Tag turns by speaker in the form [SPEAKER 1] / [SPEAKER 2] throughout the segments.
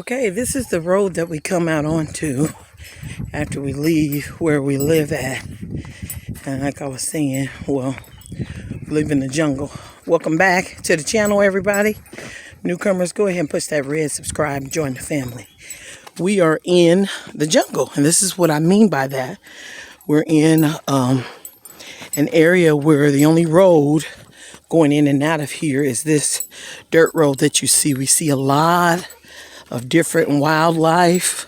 [SPEAKER 1] Okay, this is the road that we come out onto after we leave where we live at. And like I was saying, well, we live in the jungle. Welcome back to the channel, everybody. Newcomers, go ahead and push that red subscribe and join the family. We are in the jungle, and this is what I mean by that. We're in an area where the only road going in and out of here is this dirt road that you see. We see a lot of different wildlife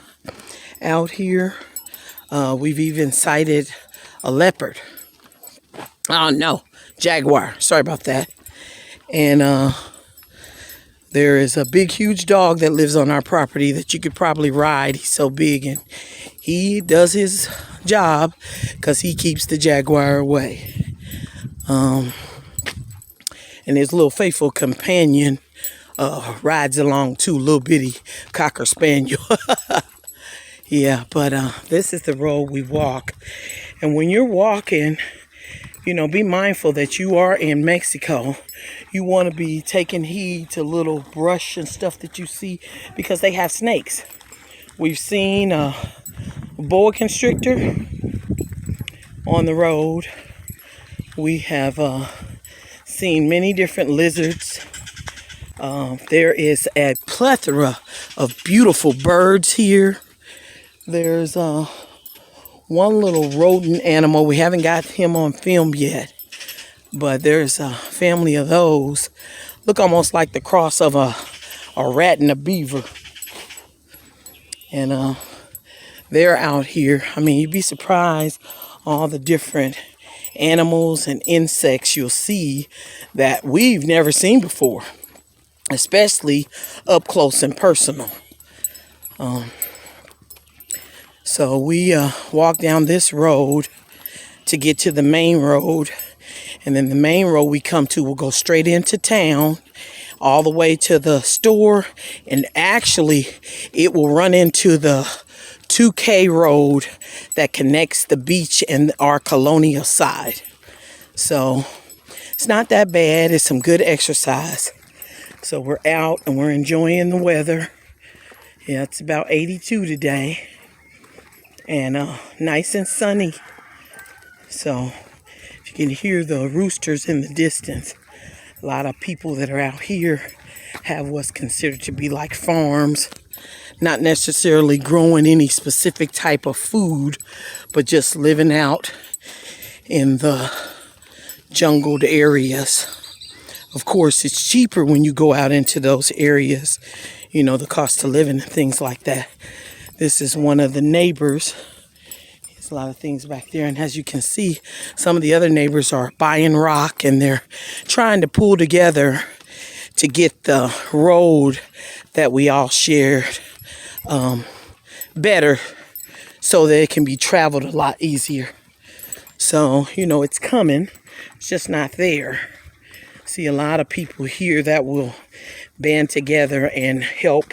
[SPEAKER 1] out here. We've even sighted a leopard. Oh no, jaguar. Sorry about that. And there is a big, huge dog that lives on our property that you could probably ride. He's so big, and he does his job because he keeps the jaguar away. And his little faithful companion rides along too, little bitty cocker spaniel. Yeah, but this is the road we walk. And when you're walking, you know, be mindful that you are in Mexico. You want to be taking heed to little brush and stuff that you see because they have snakes. We've seen a boa constrictor on the road. We have seen many different lizards. There is a plethora of beautiful birds here. There's one little rodent animal. We haven't got him on film yet, but there's a family of those. Look almost like the cross of a rat and a beaver. And they're out here. I mean, you'd be surprised all the different animals and insects you'll see that we've never seen before, especially up close and personal. So we walk down this road to get to the main road, and then the main road we come to will go straight into town all the way to the store, and actually it will run into the 2K road that connects the beach and our colonial side. So it's not that bad. It's some good exercise. So we're out and we're enjoying the weather. Yeah, it's about 82 today. And nice and sunny. So if you can hear the roosters in the distance, a lot of people that are out here have what's considered to be like farms. Not necessarily growing any specific type of food, but just living out in the jungled areas. Of course, it's cheaper when you go out into those areas, you know, the cost of living and things like that. This is one of the neighbors. There's a lot of things back there. And as you can see, some of the other neighbors are buying rock and they're trying to pull together to get the road that we all shared better so that it can be traveled a lot easier. So, you know, it's coming. It's just not there. See a lot of people here that will band together and help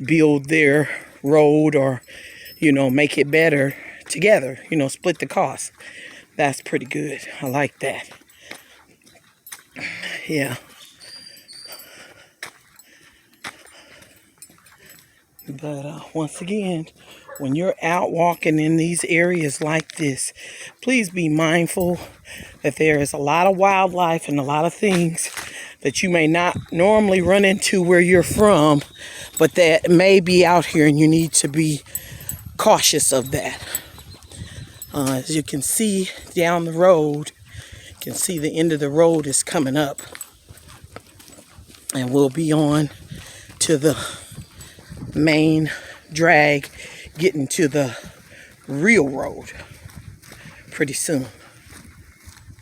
[SPEAKER 1] build their road or, you know, make it better together, you know, split the cost. That's pretty good. I like that. Yeah. But once again, when you're out walking in these areas like this, please be mindful that there is a lot of wildlife and a lot of things that you may not normally run into where you're from, but that may be out here and you need to be cautious of that. As you can see down the road, you can see the end of the road is coming up. And we'll be on to the main drag, getting to the real road pretty soon.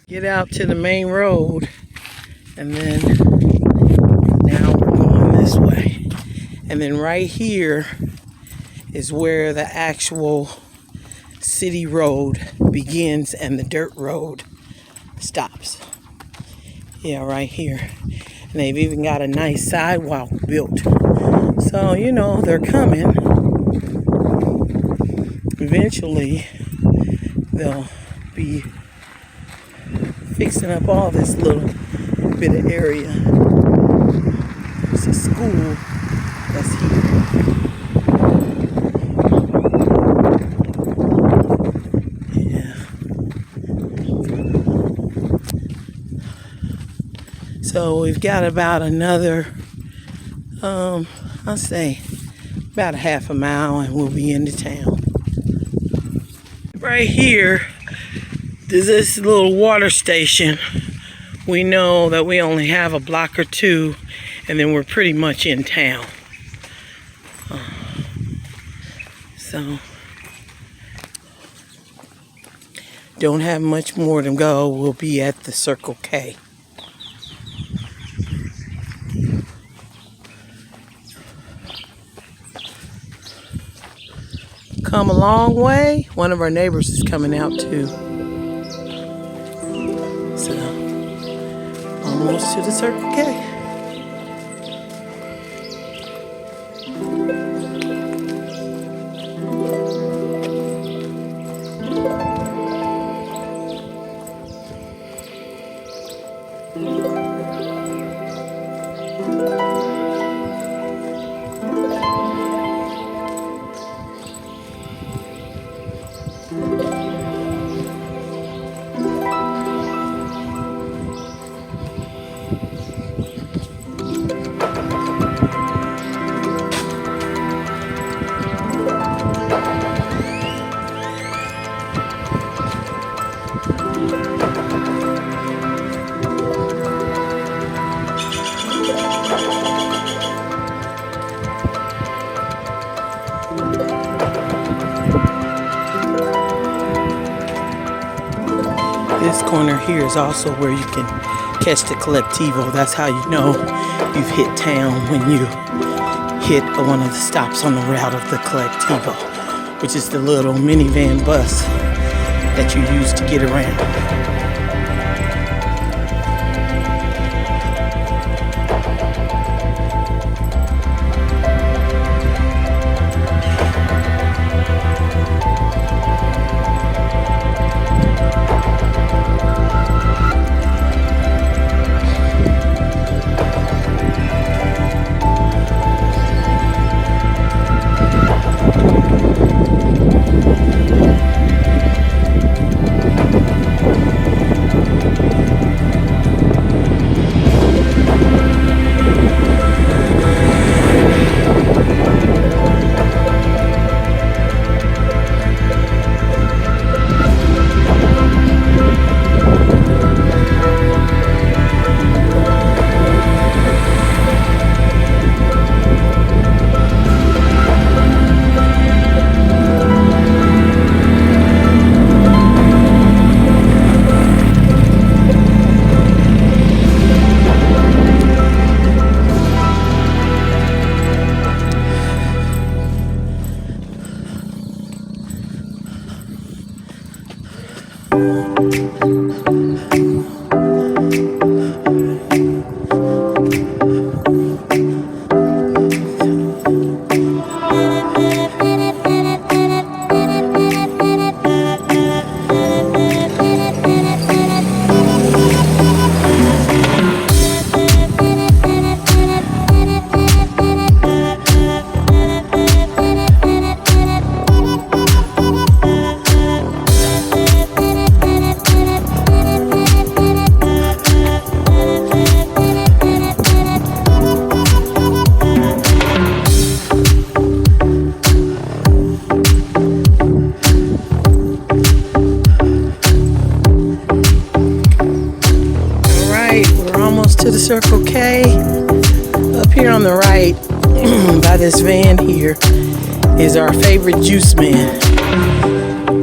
[SPEAKER 1] Get out to the main road, and then now we're going this way. And then right here is where the actual city road begins and the dirt road stops. Yeah, right here. And they've even got a nice sidewalk built. So, you know, they're coming. Eventually, they'll be fixing up all this little bit of area. There's a school that's here. So we've got about another, I'll say about a half a mile and we'll be into town. Right here, there's this little water station. We know that we only have a block or two and then we're pretty much in town. So don't have much more to go. We'll be at the Circle K. Come a long way. One of our neighbors is coming out too. So almost to the Circle K. This corner here is also where you can catch the Collectivo. That's how you know you've hit town, when you hit one of the stops on the route of the Collectivo, which is the little minivan bus that you use to get around. To the Circle K. Up here on the right by this van here is our favorite juice man.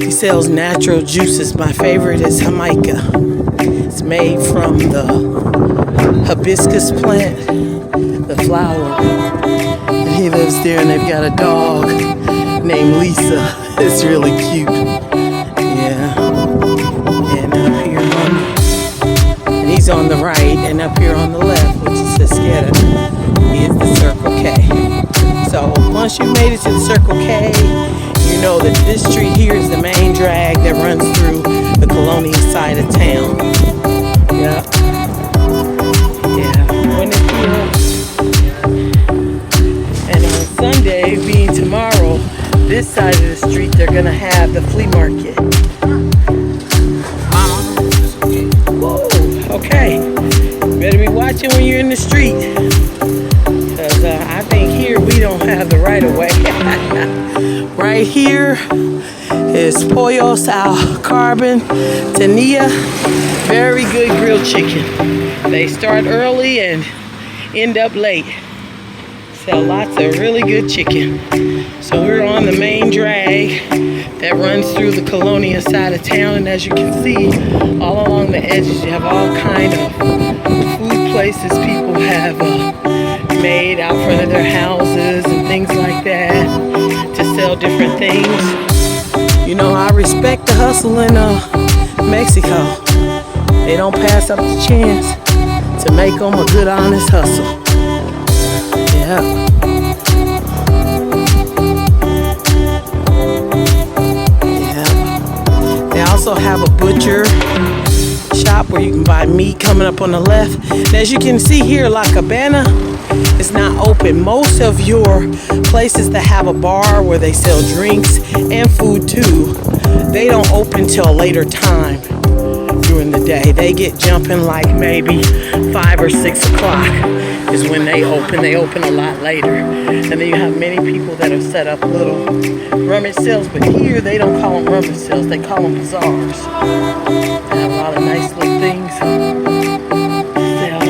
[SPEAKER 1] He sells natural juices. My favorite is Jamaica. It's made from the hibiscus plant, the flower. And he lives there and they've got a dog named Lisa. It's really cute. Yeah. And up here he's on the right, and up here on the left, which is Cashapp, is the Circle K. So once you made it to the Circle K, you know that this street here is the main drag that runs through the colonial side of town. Yeah. Yeah. When it's here. And on Sunday, being tomorrow, this side of the street, they're going to have the flea market. Whoa. Okay. Better be watching. right here is Pollos al Carbon Tenia. Very good grilled chicken. They start early and end up late. Sell lots of really good chicken. So we're on the main drag that runs through the Colonia side of town, and as you can see, all along the edges you have all kind of food places people have made out front of their houses and things like that to sell different things. You know, I respect the hustle in Mexico. They don't pass up the chance to make them a good, honest hustle. Yeah. They also have a butcher shop where you can buy meat coming up on the left. And as you can see here, La Cabana is not open. Most of your places that have a bar where they sell drinks and food too, they don't open till a later time during the day. They get jumping like maybe 5 or 6 o'clock is when they open. They open a lot later. And then you have many people that have set up little rummage sales, but here they don't call them rummage sales, they call them bazaars. They have a lot of nice little things to sell.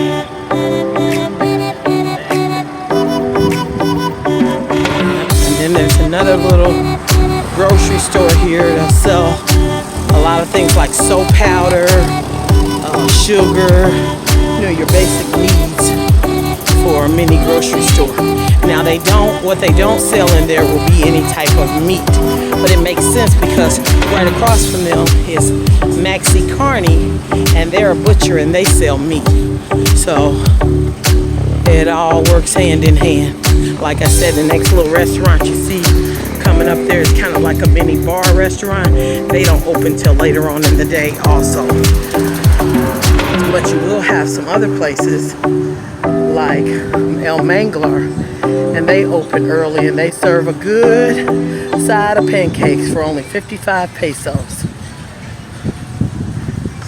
[SPEAKER 1] And then there's another little grocery store here that'll sell a lot of things like soap powder, sugar, you know, your basic needs for a mini grocery store. Now what they don't sell in there will be any type of meat, but it makes sense because right across from them is Maxi Carney, and they're a butcher and they sell meat. So it all works hand in hand. Like I said, the next little restaurant you see coming up there is kind of like a mini bar restaurant. They don't open till later on in the day also. But you will have some other places like El Manglar, and they open early and they serve a good side of pancakes for only 55 pesos.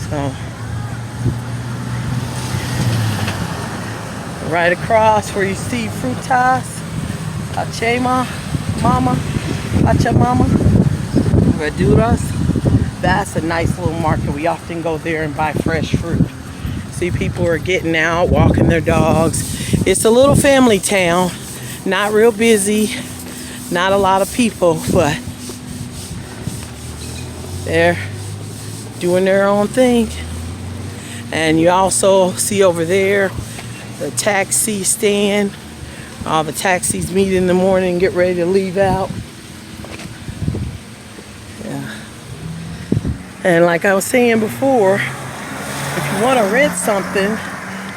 [SPEAKER 1] So right across where you see Frutas, Pachamama, Verduras, that's a nice little market. We often go there and buy fresh fruit. See, people are getting out, walking their dogs. It's a little family town, not real busy, not a lot of people, but they're doing their own thing. And you also see over there the taxi stand. All the taxis meet in the morning and get ready to leave out. Yeah. And like I was saying before, if you want to rent something,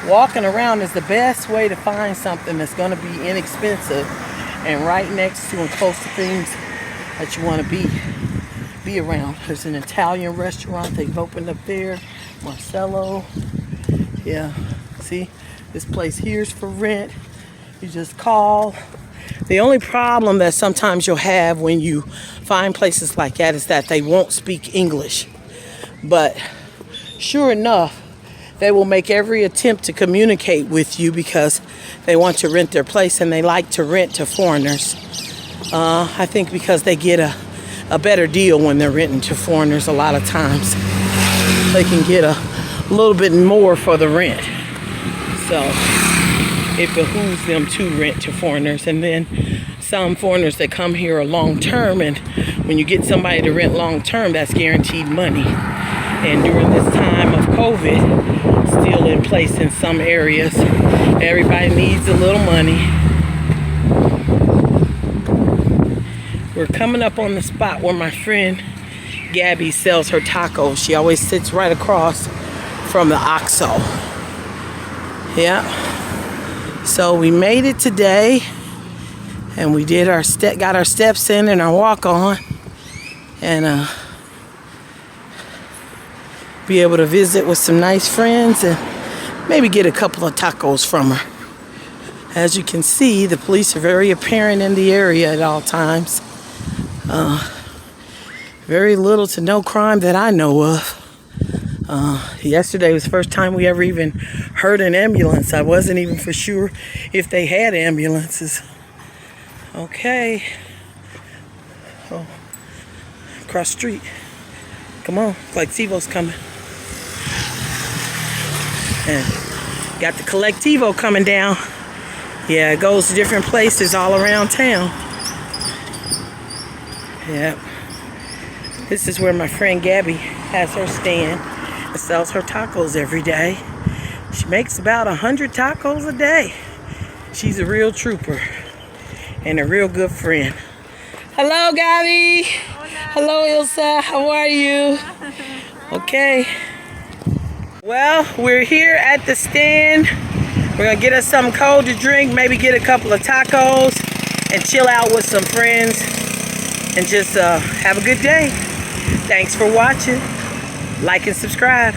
[SPEAKER 1] walking around is the best way to find something that's going to be inexpensive and right next to and close to things that you want to be around. There's an Italian restaurant they've opened up there, Marcello. Yeah, see, this place here's for rent. You just call. The only problem that sometimes you'll have when you find places like that is that they won't speak English. But sure enough, they will make every attempt to communicate with you because they want to rent their place and they like to rent to foreigners. I think because they get a better deal when they're renting to foreigners a lot of times. They can get a little bit more for the rent. So it behooves them to rent to foreigners. And then some foreigners that come here are long term, and when you get somebody to rent long term, that's guaranteed money. And during this time of COVID, still in place in some areas, everybody needs a little money. We're coming up on the spot where my friend Gabby sells her tacos. She always sits right across from the OXXO. Yeah. So we made it today, and we did got our steps in and our walk on, and be able to visit with some nice friends and maybe get a couple of tacos from her. As you can see, the police are very apparent in the area at all times. Very little to no crime that I know of. Yesterday was the first time we ever even heard an ambulance. I wasn't even for sure if they had ambulances. Okay. across the street. Come on, Collectivo's coming. And got the Collectivo coming down. Yeah, it goes to different places all around town. Yep. This is where my friend Gabby has her stand and sells her tacos every day. She makes about 100 tacos a day. She's a real trooper and a real good friend. Hello, Gabby.
[SPEAKER 2] Hola.
[SPEAKER 1] Hello, Ilsa. How are you? Okay. Well, we're here at the stand. We're gonna get us something cold to drink, maybe get a couple of tacos and chill out with some friends and just have a good day. Thanks for watching. Like and subscribe.